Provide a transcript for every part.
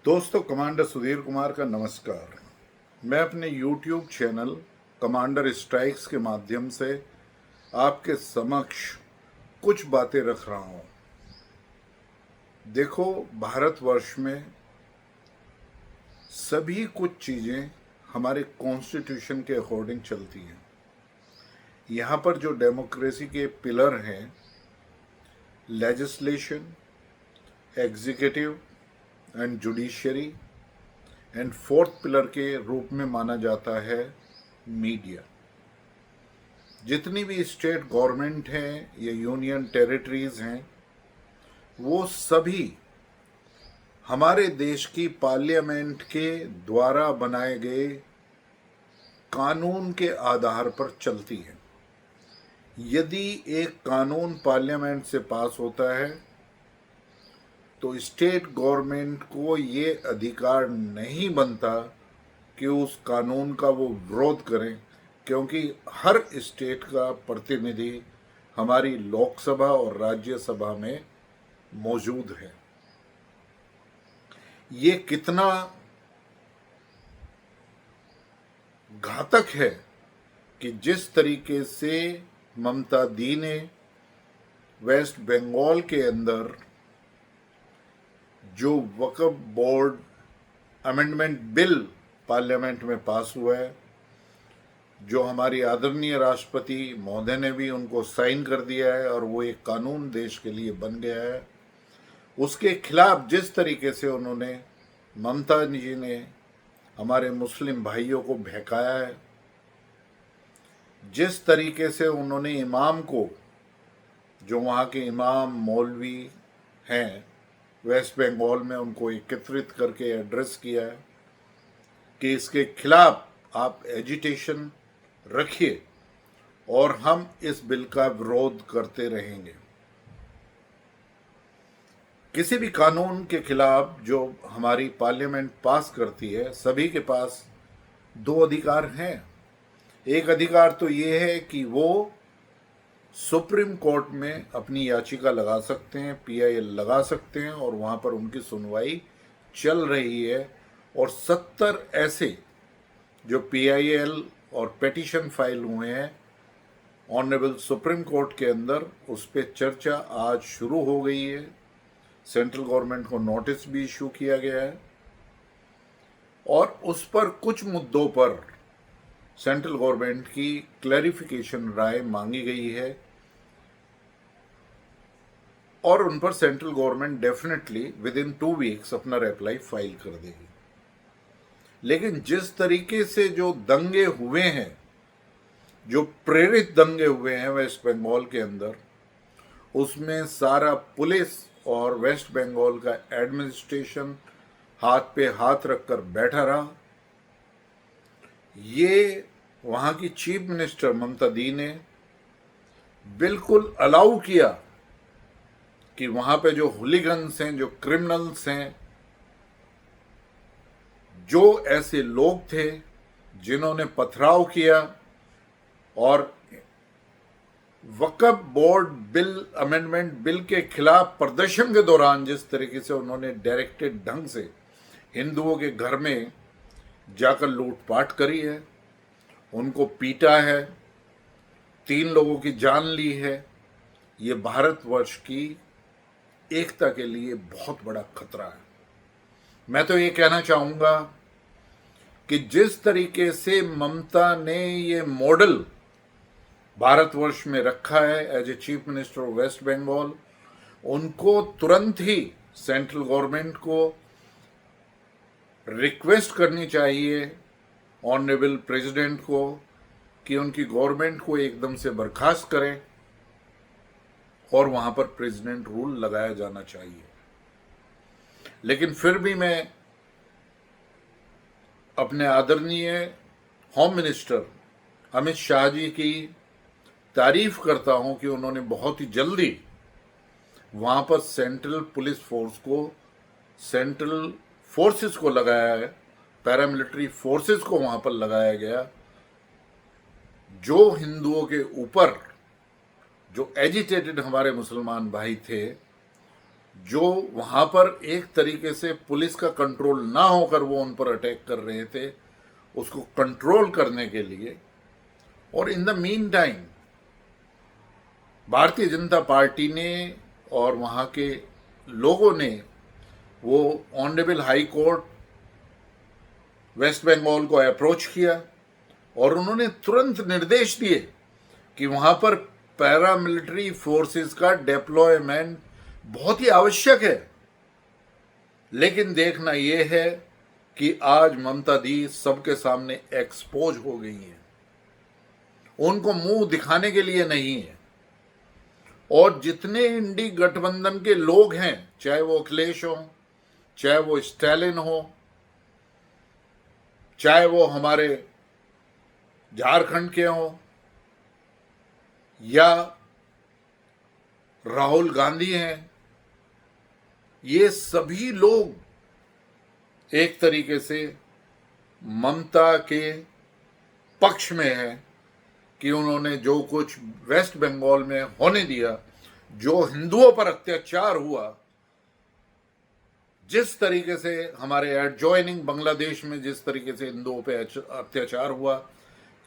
दोस्तों, कमांडर सुधीर कुमार का नमस्कार। मैं अपने YouTube चैनल कमांडर स्ट्राइक्स के माध्यम से आपके समक्ष कुछ बातें रख रहा हूं। देखो, भारतवर्ष में सभी कुछ चीज़ें हमारे कॉन्स्टिट्यूशन के अकॉर्डिंग चलती हैं। यहाँ पर जो डेमोक्रेसी के पिलर हैं, legislation, executive and judiciary, and fourth pillar के रूप में माना जाता है मीडिया। जितनी भी स्टेट गवर्नमेंट हैं या यूनियन टेरिटरीज हैं, वो सभी हमारे देश की पार्लियामेंट के द्वारा बनाए गए कानून के आधार पर चलती हैं। यदि एक कानून पार्लियामेंट से पास होता है तो स्टेट गवर्नमेंट को ये अधिकार नहीं बनता कि उस कानून का वो विरोध करें, क्योंकि हर स्टेट का प्रतिनिधि हमारी लोकसभा और राज्यसभा में मौजूद है। ये कितना घातक है कि जिस तरीके से ममता दी ने वेस्ट बंगाल के अंदर जो वक्फ बोर्ड अमेंडमेंट बिल पार्लियामेंट में पास हुआ है, जो हमारी आदरणीय राष्ट्रपति महोदय ने भी उनको साइन कर दिया है और वो एक कानून देश के लिए बन गया है, उसके खिलाफ जिस तरीके से उन्होंने, ममता जी ने हमारे मुस्लिम भाइयों को बहकाया है, जिस तरीके से उन्होंने इमाम को, जो वहाँ के इमाम मौलवी हैं वेस्ट बंगाल में, उनको एकत्रित करके एड्रेस किया है कि इसके खिलाफ आप एजिटेशन रखिए और हम इस बिल का विरोध करते रहेंगे। किसी भी कानून के खिलाफ जो हमारी पार्लियामेंट पास करती है, सभी के पास दो अधिकार हैं। एक अधिकार तो ये है कि वो सुप्रीम कोर्ट में अपनी याचिका लगा सकते हैं, PIL लगा सकते हैं और वहाँ पर उनकी सुनवाई चल रही है। और 70 ऐसे जो PIL और पेटिशन फाइल हुए हैं ऑनरेबल सुप्रीम कोर्ट के अंदर, उस पर चर्चा आज शुरू हो गई है। सेंट्रल गवर्नमेंट को नोटिस भी इशू किया गया है और उस पर कुछ मुद्दों पर सेंट्रल गवर्नमेंट की क्लैरिफिकेशन राय मांगी गई है और उन पर central government definitely with in 2 weeks अपना रिप्लाई फाइल कर देगी। लेकिन जिस तरीके से जो दंगे हुए हैं, जो प्रेरित दंगे हुए हैं वेस्ट बंगाल के अंदर, उसमें सारा पुलिस और वेस्ट बंगाल का एडमिनिस्ट्रेशन हाथ पे हाथ रखकर बैठा रहा। ये वहाँ की चीफ मिनिस्टर ममता दी ने बिल्कुल अलाउ किया कि वहाँ पे जो हुलिगन्स हैं, जो क्रिमिनल्स हैं, जो ऐसे लोग थे जिन्होंने पथराव किया और वक्फ बोर्ड बिल अमेंडमेंट बिल के खिलाफ प्रदर्शन के दौरान जिस तरीके से उन्होंने डायरेक्टेड ढंग से हिंदुओं के घर में जाकर लूटपाट करी है, उनको पीटा है, 3 लोगों की जान ली है, ये भारतवर्ष की एकता के लिए बहुत बड़ा खतरा है। मैं तो ये कहना चाहूँगा कि जिस तरीके से ममता ने ये मॉडल भारतवर्ष में रखा है as a chief minister of West Bengal, उनको तुरंत ही सेंट्रल गवर्नमेंट को रिक्वेस्ट करनी चाहिए ऑनरेबल प्रेसिडेंट को कि उनकी गवर्नमेंट को एकदम से बर्खास्त करें और वहाँ पर प्रेसिडेंट रूल लगाया जाना चाहिए। लेकिन फिर भी मैं अपने आदरणीय होम मिनिस्टर अमित शाह जी की तारीफ करता हूं कि उन्होंने बहुत ही जल्दी वहाँ पर सेंट्रल पुलिस फोर्स को, सेंट्रल फोर्सेस को लगाया है, पैरामिलिट्री फोर्सेस को वहाँ पर लगाया गया। जो हिंदुओं के ऊपर, जो एजिटेटेड हमारे मुसलमान भाई थे, जो वहां पर एक तरीके से पुलिस का कंट्रोल ना होकर वो उन पर अटैक कर रहे थे, उसको कंट्रोल करने के लिए। और in the mean time Bharatiya Janata party ने और वहां के लोगों ने वो honourable high court West Bengal को अप्रोच किया और उन्होंने तुरंत निर्देश दिए कि वहां पर पैरामिलिट्री फोर्सेस का डिप्लॉयमेंट बहुत ही आवश्यक है। लेकिन देखना यह है कि आज ममता दी सबके सामने एक्सपोज हो गई हैं, उनको मुंह दिखाने के लिए नहीं है। और जितने इंडी गठबंधन के लोग हैं, चाहे वो अखिलेश हो, चाहे वो स्टालिन हो, चाहे वो हमारे झारखंड के हों या राहुल गांधी हैं, ये सभी लोग एक तरीके से ममता के पक्ष में है कि उन्होंने जो कुछ वेस्ट बंगाल में होने दिया, जो हिंदुओं पर अत्याचार हुआ, जिस तरीके से हमारे एडजॉइनिंग बांग्लादेश में जिस तरीके से हिंदुओं पे अत्याचार हुआ,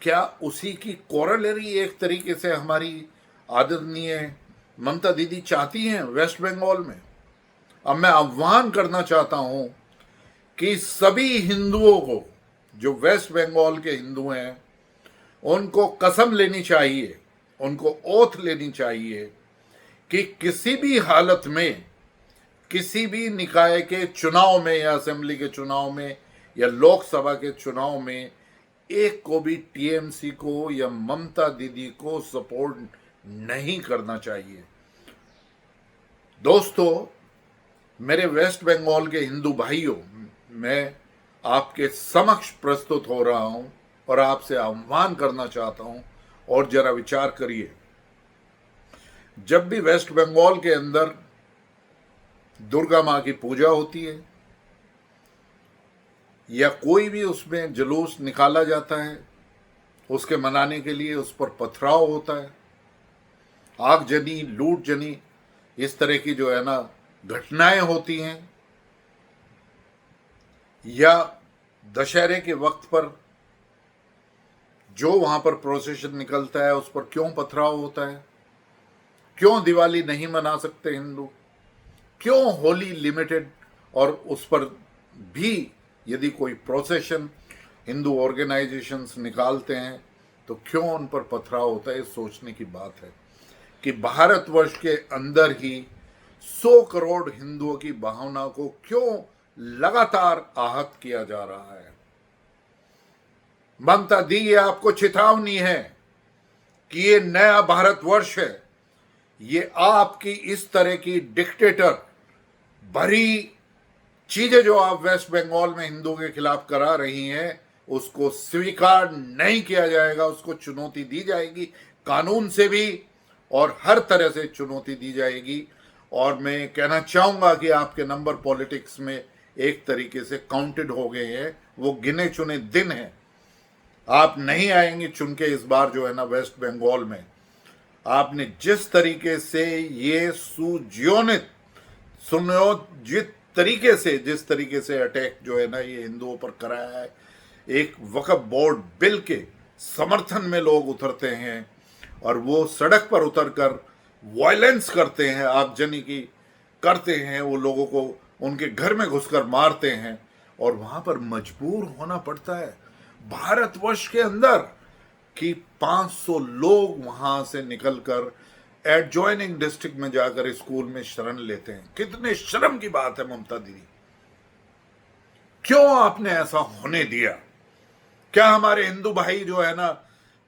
क्या उसी की कोरोलरी एक तरीके से हमारी आदरणीय ममता दीदी चाहती हैं वेस्ट बंगाल में? अब मैं आह्वान करना चाहता हूं कि सभी हिंदुओं को, जो वेस्ट बंगाल के हिंदू हैं, उनको कसम लेनी चाहिए, उनको ओथ लेनी चाहिए कि किसी भी हालत में, किसी भी निकाय के चुनाव में या असेंबली के चुनाव में या लोकसभा के चुनाव में एक को भी टीएमसी को या ममता दीदी को सपोर्ट नहीं करना चाहिए। दोस्तों, मेरे वेस्ट बंगाल के हिंदू भाइयों, मैं आपके समक्ष प्रस्तुत हो रहा हूं और आपसे आह्वान करना चाहता हूं, और जरा विचार करिए, जब भी वेस्ट बंगाल के अंदर दुर्गा मां की पूजा होती है या कोई भी उसमें जुलूस निकाला जाता है, उसके मनाने के लिए उस पर पथराव होता है, आगजनी, लूटजनी, इस तरह की जो है ना घटनाएं होती हैं, या दशहरे के वक्त पर जो वहां पर प्रोसेशन निकलता है उस पर क्यों पथराव होता है? क्यों दिवाली नहीं मना सकते हिंदू? क्यों होली लिमिटेड? और उस पर भी यदि कोई प्रोसेशन हिंदू ऑर्गेनाइजेशंस निकालते हैं तो क्यों उन पर पथराव होता है? सोचने की बात है कि भारतवर्ष के अंदर ही 100 करोड़ हिंदुओं की भावना को क्यों लगातार आहत किया जा रहा है। ममता दी, ये आपको चेतावनी है कि ये नया भारतवर्ष है, ये आपकी इस तरह की डिक्टेटर भरी चीजें जो आप वेस्ट बंगाल में हिंदुओं के खिलाफ करा रही हैं, उसको स्वीकार नहीं किया जाएगा, उसको चुनौती दी जाएगी, कानून से भी और हर तरह से चुनौती दी जाएगी। और मैं कहना चाहूंगा कि आपके नंबर पॉलिटिक्स में एक तरीके से काउंटेड हो गए हैं, वो गिने चुने दिन हैं। आप नहीं आएंगे चुन के इस बार जो है ना वेस्ट बंगाल में। आपने जिस तरीके से ये सुनियोजित तरीके से, जिस तरीके से अटैक जो है ना ये हिंदुओं पर कराया है, एक वक्फ बोर्ड बिल के समर्थन में लोग उतरते हैं और वो सड़क पर उतरकर वायलेंस करते हैं, आगजनी की करते हैं, वो लोगों को उनके घर में घुसकर मारते हैं और वहां पर मजबूर होना पड़ता है भारतवर्ष के अंदर कि 500 लोग वहां से निकलकर एडजॉइनिंग डिस्ट्रिक्ट में जाकर स्कूल में शरण लेते हैं। कितने शर्म की बात है ममता दीदी, क्यों आपने ऐसा होने दिया? क्या हमारे हिंदू भाई जो है ना,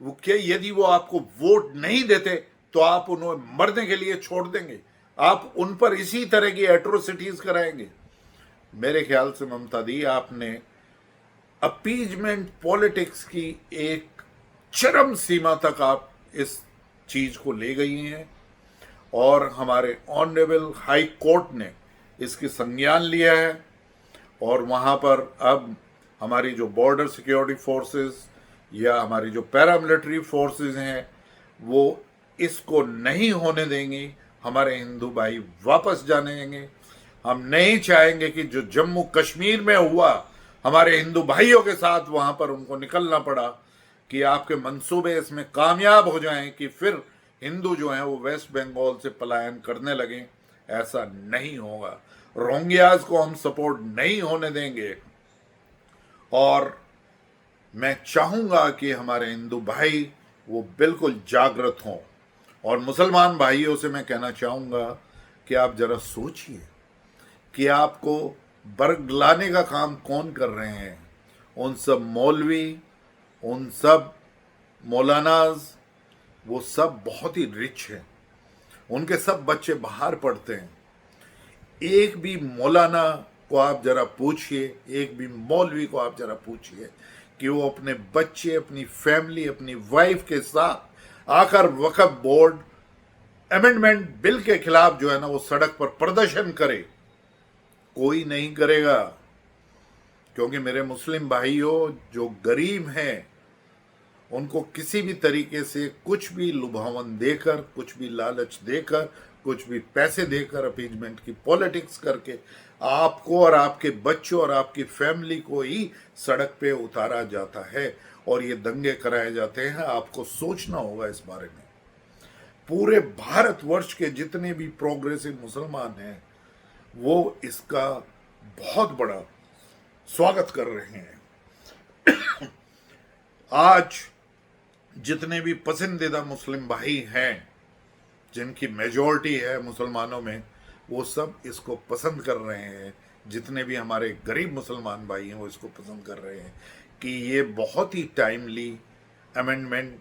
वो क्या यदि वो आपको वोट नहीं देते तो आप उन्हें मरने के लिए छोड़ देंगे? आप उन पर इसी तरह की एट्रोसिटीज कराएंगे? मेरे ख्याल से ममता दी, आपने अपीजमेंट पॉलिटिक्स की एक चरम सीमा तक आप इस चीज को ले गई हैं और हमारे ऑनरेबल हाई कोर्ट ने इसकी संज्ञान लिया है और वहां पर अब हमारी जो बॉर्डर सिक्योरिटी फोर्सेस या हमारी जो पैरामिलिट्री फोर्सेस हैं वो इसको नहीं होने देंगी। हमारे हिंदू भाई वापस जानेंगे। हम नहीं चाहेंगे कि जो जम्मू कश्मीर में हुआ हमारे हिंदू भाइयों के साथ, वहां पर उनको निकलना पड़ा, कि आपके मंसूबे इसमें कामयाब हो जाएं कि फिर हिंदू जो हैं वो वेस्ट बंगाल से पलायन करने लगें। ऐसा नहीं होगा। रोहिंग्याज को हम सपोर्ट नहीं होने देंगे। और मैं चाहूंगा कि हमारे हिंदू भाई वो बिल्कुल जागृत हों। और मुसलमान भाइयों से मैं कहना चाहूंगा कि आप जरा सोचिए कि आपको बरगलाने का काम कौन कर रहे हैं। उन सब मौलवी, उन सब मौलानाज, वो सब बहुत ही रिच हैं, उनके सब बच्चे बाहर पढ़ते हैं। एक भी मौलाना को आप जरा पूछिए, एक भी मौलवी को आप जरा पूछिए कि वो अपने बच्चे, अपनी फैमिली, अपनी वाइफ के साथ आकर वक्फ बोर्ड अमेंडमेंट बिल के खिलाफ जो है ना वो सड़क पर प्रदर्शन करे। कोई नहीं करेगा, क्योंकि मेरे मुस्लिम भाइयों जो गरीब हैं उनको किसी भी तरीके से कुछ भी लुभावन देकर, कुछ भी लालच देकर, कुछ भी पैसे देकर, अपीजमेंट की पॉलिटिक्स करके आपको और आपके बच्चों और आपकी फैमिली को ही सड़क पे उतारा जाता है और ये दंगे कराए जाते हैं। आपको सोचना होगा इस बारे में। पूरे भारतवर्ष के जितने भी प्रोग्रेसिव मुसलमान हैं वो इसका बहुत बड़ा स्वागत कर रहे हैं। आज जितने भी पसंदीदा मुस्लिम भाई हैं, जिनकी मेजॉरिटी है मुसलमानों में, वो सब इसको पसंद कर रहे हैं। जितने भी हमारे गरीब मुसलमान भाई हैं वो इसको पसंद कर रहे हैं कि ये बहुत ही टाइमली अमेंडमेंट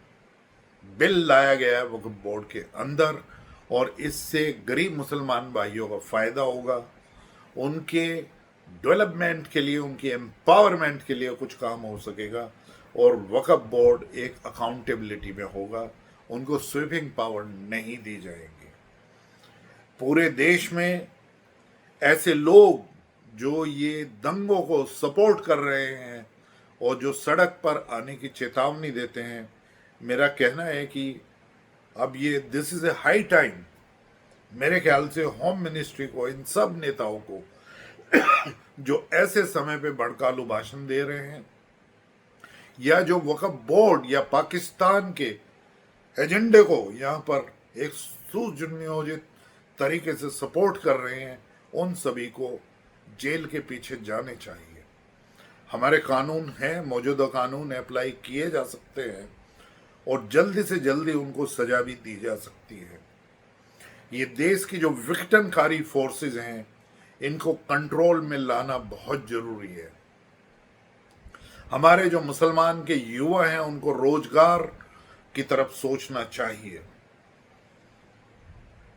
बिल लाया गया है वक्फ बोर्ड के अंदर, और इससे गरीब मुसलमान भाइयों का फ़ायदा होगा। उनके डेवलपमेंट के लिए, उनकी एम्पावरमेंट के लिए कुछ काम हो सकेगा और वक्फ बोर्ड एक अकाउंटेबिलिटी में होगा। उनको स्वीपिंग पावर नहीं दी जाएगी। पूरे देश में ऐसे लोग जो ये दंगों को सपोर्ट कर रहे हैं और जो सड़क पर आने की चेतावनी देते हैं, मेरा कहना है कि अब ये this is a high time, मेरे ख्याल से होम मिनिस्ट्री को, इन सब नेताओं को जो ऐसे समय पे भड़कालू भाषण दे रहे हैं या जो वक्फ बोर्ड या पाकिस्तान के एजेंडे को यहाँ पर एक सुनियोजित तरीके से सपोर्ट कर रहे हैं, उन सभी को जेल के पीछे जाने चाहिए। हमारे कानून हैं, मौजूदा कानून अप्लाई किए जा सकते हैं और जल्दी से जल्दी उनको सजा भी दी जा सकती है। ये देश की जो विघटनकारी फोर्सेस हैं इनको कंट्रोल में लाना बहुत जरूरी है। हमारे जो मुसलमान के युवा हैं उनको रोजगार की तरफ सोचना चाहिए।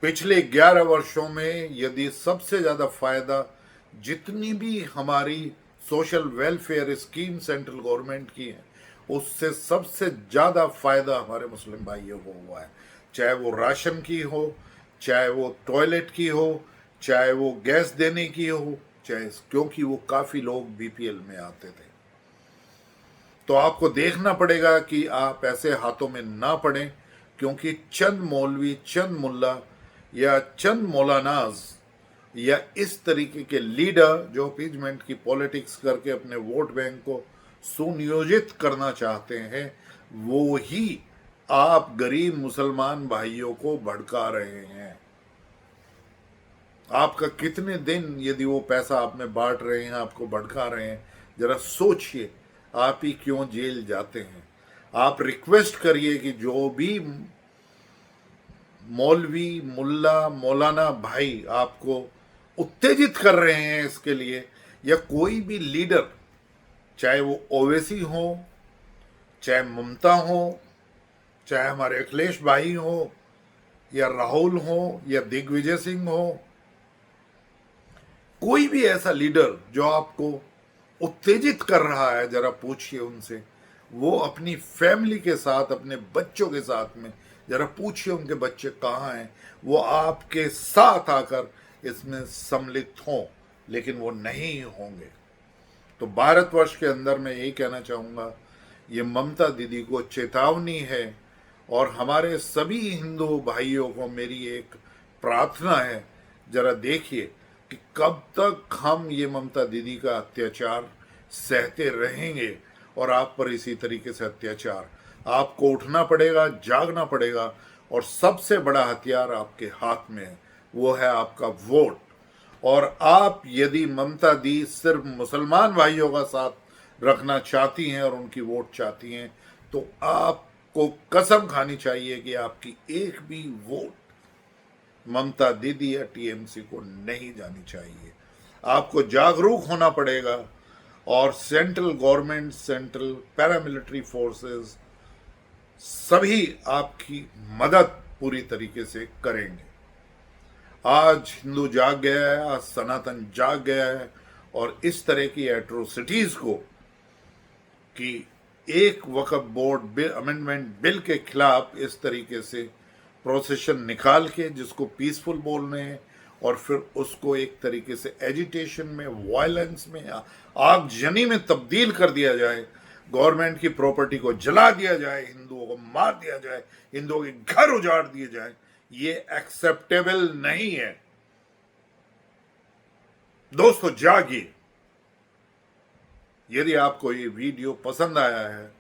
पिछले 11 वर्षों में यदि सबसे ज्यादा फायदा जितनी भी हमारी social welfare scheme central government की है, उससे सबसे ज्यादा फायदा हमारे मुस्लिम भाइयों को हुआ है। चाहे वो राशन की हो, चाहे वो टॉयलेट की हो, चाहे वो गैस देने की हो, चाहे, क्योंकि वो काफी लोग बीपीएल में आते थे। तो आपको देखना पड़ेगा कि आप ऐसे हाथों में ना पड़ें, क्योंकि चंद मौलवी, चंद मुल्ला या चंद मौलानाज या इस तरीके के लीडर जो अपीजमेंट की पॉलिटिक्स करके अपने वोट बैंक को सुनियोजित करना चाहते हैं, वो ही आप गरीब मुसलमान भाइयों को भड़का रहे हैं। आपका कितने दिन यदि वो पैसा आप में बांट रहे हैं, आपको भड़का रहे हैं, जरा सोचिए आप ही क्यों जेल जाते हैं। आप रिक्वेस्ट करिए कि जो भी मौलवी, मुल्ला, मौलाना भाई आपको उत्तेजित कर रहे हैं इसके लिए, या कोई भी लीडर, चाहे वो ओवैसी हो, चाहे ममता हो, चाहे हमारे अखिलेश भाई हो, या राहुल हो, या दिग्विजय सिंह हो, कोई भी ऐसा लीडर जो आपको उत्तेजित कर रहा है, जरा पूछिए उनसे। वो अपनी फैमिली के साथ, अपने बच्चों के साथ में, जरा पूछिए उनके बच्चे कहाँ हैं, वो आपके साथ आकर इसमें सम्मिलित हों, लेकिन वो नहीं होंगे। तो भारतवर्ष के अंदर मैं यही कहना चाहूँगा, ये ममता दीदी को चेतावनी है और हमारे सभी हिंदू भाइयों को मेरी एक प्रार्थना है, जरा देखिए कि कब तक हम ये ममता दीदी का अत्याचार सहते रहेंगे और आप पर इसी तरीके से अत्याचार। आपको उठना पड़ेगा, जागना पड़ेगा, और सबसे बड़ा हथियार आपके हाथ में है, वो है आपका वोट। और आप यदि ममता दी सिर्फ मुसलमान भाइयों का साथ रखना चाहती हैं और उनकी वोट चाहती हैं, तो आपको कसम खानी चाहिए कि आपकी एक भी वोट ममता दीदी या टीएमसी को नहीं जानी चाहिए। आपको जागरूक होना पड़ेगा और central government, central paramilitary forces सभी आपकी मदद पूरी तरीके से करेंगे। आज हिंदू जाग गया है, आज सनातन जाग गया है, और इस तरह की एट्रोसिटीज को कि एक वक्फ बोर्ड बिल, अमेंडमेंट बिल के खिलाफ इस तरीके से प्रोसेशन निकाल के जिसको पीसफुल बोल रहे हैं, और फिर उसको एक तरीके से एजिटेशन में, वायलेंस में, आगजनी में तब्दील कर दिया जाए, गवर्नमेंट की प्रॉपर्टी को जला दिया जाए, हिंदुओं को मार दिया जाए, हिंदुओं के घर उजाड़ दिए जाए, ये एक्सेप्टेबल नहीं है। दोस्तों जागिए। यदि आपको ये वीडियो पसंद आया है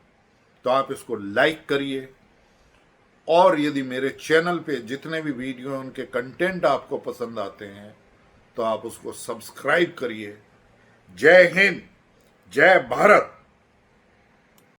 तो आप इसको लाइक करिए, और यदि मेरे चैनल पे जितने भी वीडियो उनके कंटेंट आपको पसंद आते हैं तो आप उसको सब्सक्राइब करिए। जय हिंद, जय भारत।